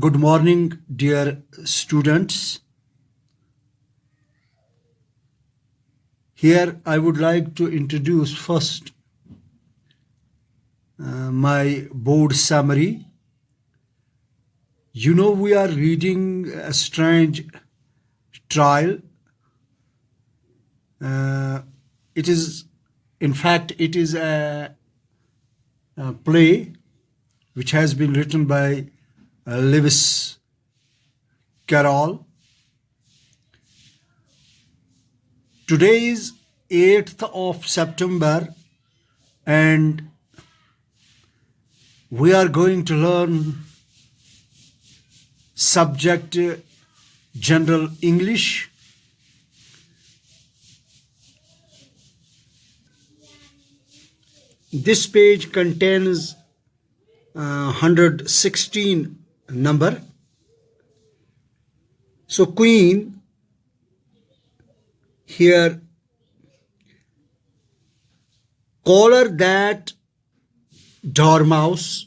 Good morning, dear students. Here I would like to introduce first my board summary. You know, we are reading a strange trial. It is a play which has been written by Lewis Carroll. Today is 8th of September and we are going to learn subject General English. This page contains 116 number. So Queen here, collar that dormouse,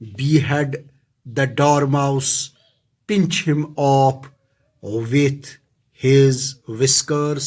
behead the dormouse, pinch him up with his whiskers.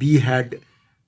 behead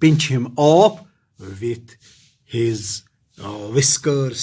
pinch him up with his whiskers,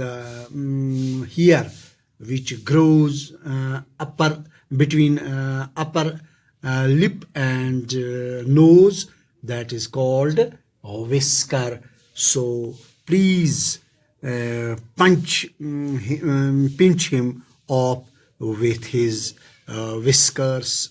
the hair which grows upper between upper lip and nose, that is called whisker. So please pinch him up with his whiskers,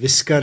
whisker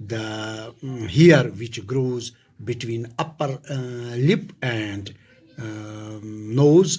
the hair which grows between upper lip and nose,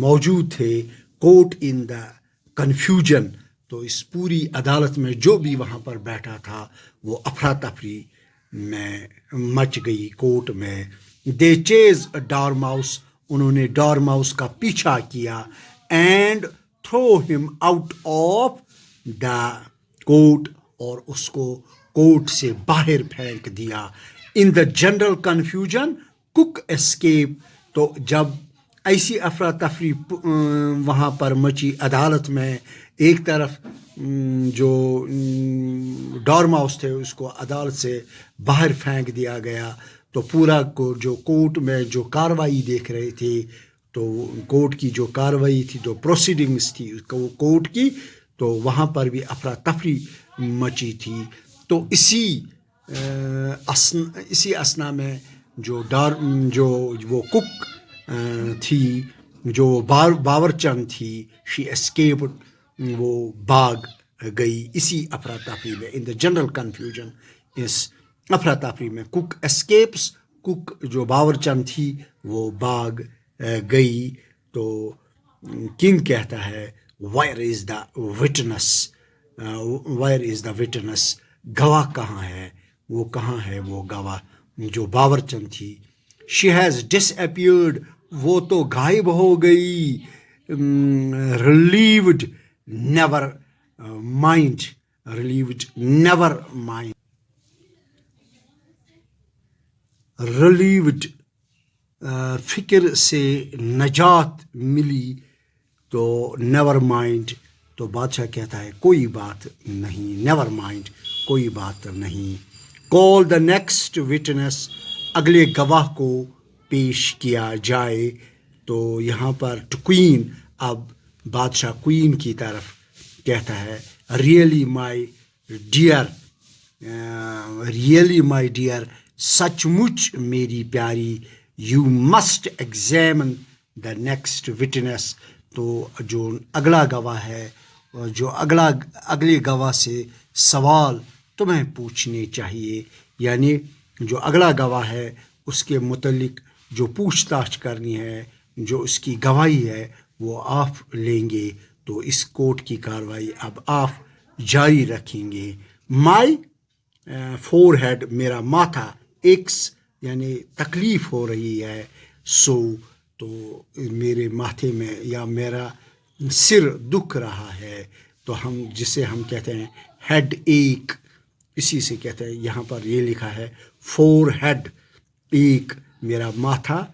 موجود تھے. کوٹ ان the confusion. تو اس پوری عدالت میں جو بھی وہاں پر بیٹھا تھا وہ افراتفری میں مچ گئی کوٹ میں. دے چیز ڈارماؤس. انہوں نے ڈارماؤس کا پیچھا کیا. And threw him out of the court. اور اس کو کوٹ سے باہر پھینک دیا. In the general confusion cook escape. تو جب ایسی افراتفری وہاں پر مچی عدالت میں، ایک طرف جو ڈارماؤس تھے اس کو عدالت سے باہر پھینک دیا گیا. تو پورا کو جو کورٹ میں جو کاروائی دیکھ رہے تھے، تو کورٹ کی جو کاروائی تھی، جو پروسیڈنگس تھی کورٹ کی، تو وہاں پر بھی افراتفری مچی تھی. تو اسی اسنا میں جو وہ کک تھی، جو باورچند تھی، شی اسکیپڈ. وہ بھاگ گئی اسی افراتفری میں. ان دا جنرل کنفیوژن، اس افراتفری میں کک اسکیپس. کک جو باورچند تھی وہ بھاگ گئی. تو کنگ کہتا ہے wire is the witness. Wire is the witness. گواہ کہاں ہے؟ وہ کہاں ہے وہ گواہ جو باورچند تھی؟ شی ہیز ڈس اپیئرڈ. وہ تو غائب ہو گئی. Relieved never mind. Relieved never mind. Relieved فکر سے نجات ملی. تو نیور مائنڈ. تو بادشاہ کہتا ہے کوئی بات نہیں. نیور مائنڈ، کوئی بات نہیں. کال دا نیکسٹ وٹنس. اگلے گواہ کو پیش کیا جائے. تو یہاں پر ٹو کوئین. اب بادشاہ کوئین کی طرف کہتا ہے really my dear. Really my dear. سچ مچ میری پیاری. You must examine the next witness. تو جو اگلا گواہ ہے، جو اگلے گواہ سے سوال تمہیں پوچھنے چاہیے. یعنی جو اگلا گواہ ہے اس کے متعلق جو پوچھ تاچھ کرنی ہے، جو اس کی گواہی ہے، وہ آپ لیں گے. تو اس کورٹ کی کاروائی اب آپ جاری رکھیں گے. مائی فور ہیڈ. میرا ماتھا. ایکس یعنی تکلیف ہو رہی ہے. سو تو میرے ماتھے میں یا میرا سر دکھ رہا ہے. تو جسے ہم کہتے ہیں ہیڈ ایک، اسی سے کہتے ہیں. یہاں پر یہ لکھا ہے فور ہیڈ ایک. میرا ماتھا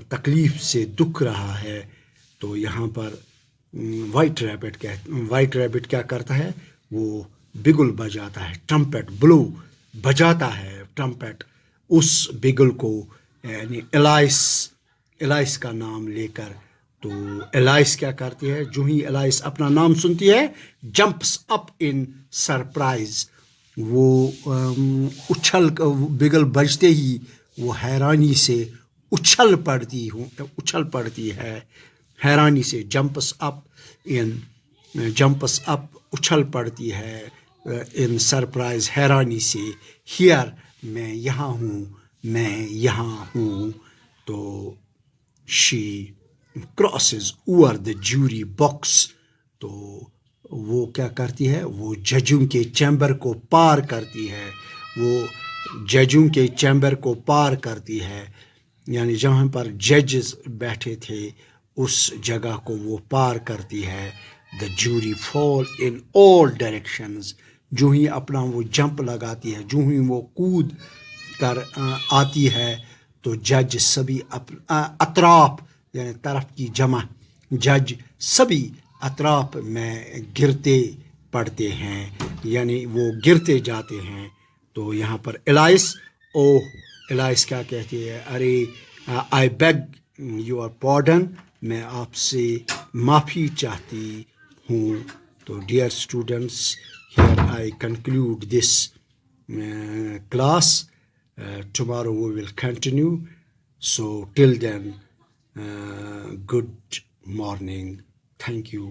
تکلیف سے دکھ رہا ہے. تو یہاں پر وائٹ ریبٹ کیا کرتا ہے؟ وہ بگل بجاتا ہے. ٹرمپٹ بلو بجاتا ہے ٹرمپٹ. اس بگل کو یعنی الائس کا نام لے کر. تو الائس کیا کرتی ہے؟ جو ہی الائس اپنا نام سنتی ہے، جمپس اپ ان سرپرائز. وہ بگل بجتے ہی وہ حیرانی سے اچھل پڑتی ہے. حیرانی سے جمپس اپ اچھل پڑتی ہے. ان سرپرائز حیرانی سے. ہیئر میں یہاں ہوں. تو she crosses over the jury box. تو وہ کیا کرتی ہے؟ وہ ججوں کے چیمبر کو پار کرتی ہے. یعنی جہاں پر ججز بیٹھے تھے اس جگہ کو وہ پار کرتی ہے. دا جوری فال ان آل ڈائریکشنز. جو ہی اپنا وہ جمپ لگاتی ہے، جو ہی وہ کود کر آتی ہے، تو جج سبھی اطراف یعنی طرف کی جمع، جج سبھی اطراف میں گرتے پڑتے ہیں، یعنی وہ گرتے جاتے ہیں. تو یہاں پر الائس کیا کہتی ہے؟ ارے آئی بیگ یور پارڈن. میں آپ سے معافی چاہتی ہوں. تو dear students, here I conclude this class. Tomorrow we will continue. So till then, good morning. Thank you.